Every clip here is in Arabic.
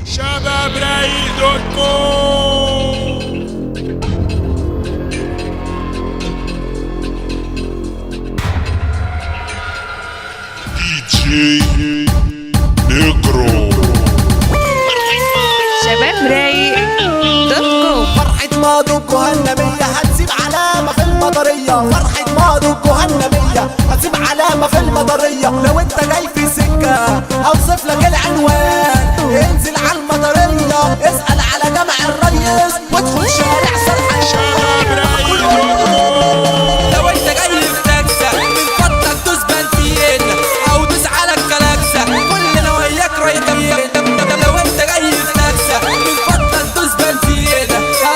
شباب رايق دوت كوم. دي جي نيجرو. شباب رايق دوت كوم. فرحة ماضي الجهنمية هتسيب علامة في المطرية. فرحة ماضي الجهنمية هتسيب علامة في المطرية. لو انت جاي في سكة اوصف لك العنوان، انزل على المطرية اسأل على جامع الريس وادخل شارع سرحان. شباب رايق دوت كوم. لو انت جاي في تاكسة من فضلك دوس بنزين او دوس على الكلاكسة، كلنا وياك رايحين. لو انت جاي في تاكسة من فضلك دوس بنزين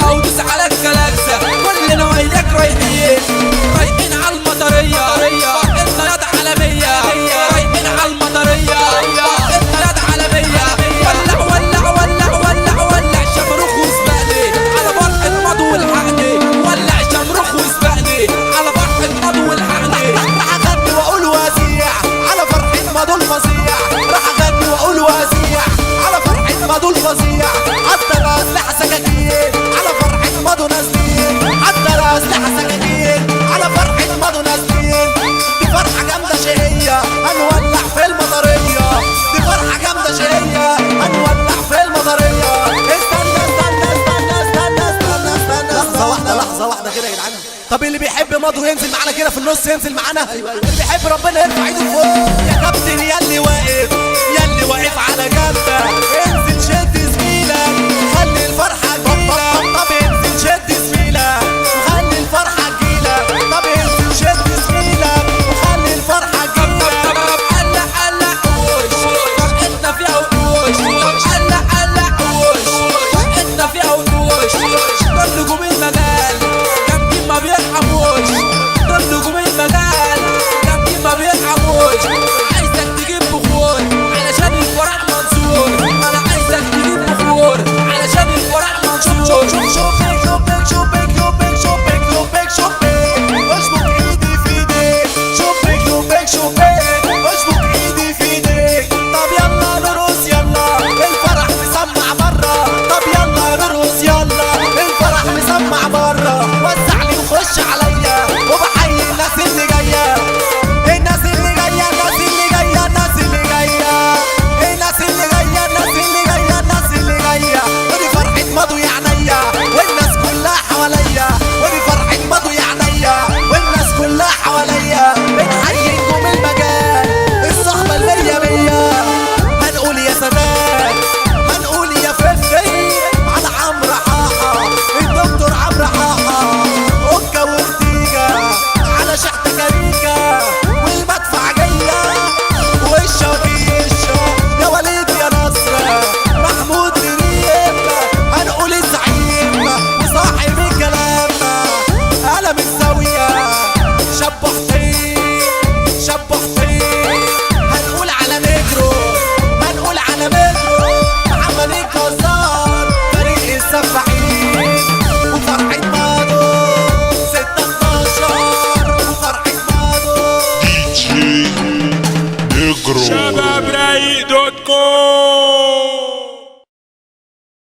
او دوس على الكلاكسة، كلنا وياك رايحين. رايحين على المطرية الطيارة عالمية، رايحين على المطرية الطيارة عالمية. ولع ولع ولع ولع ولع شمروخ وسبقني على فرحة ماضي والحقني. ولع شمروخ وسبقني على فرحة ماضي والحقني. راح اغني واقول وزيع على فرحة ماضي الفظيع. راح اغني واقول وزيع على فرحة ماضي الفظيع. حتى الاسلحة سكاكين على فرحة ماضي نازلين. حتى الاسلحة سكاكين على فرحة ماضي نازلين. دي فرحة جامدة شقية هنولع في المطرية. دي فرحة جامدة شقية هنولع في المطرية. استنى استنى استنى استنى استنى استنى لحظة واحدة كده يا جدعان. طب اللي بيحب ماضي ينزل معانا كده في النص، ينزل معانا. اللي بيحب ربنا يرفع ايده لفوق. يا كابتن يا اللي واقف على جنبك،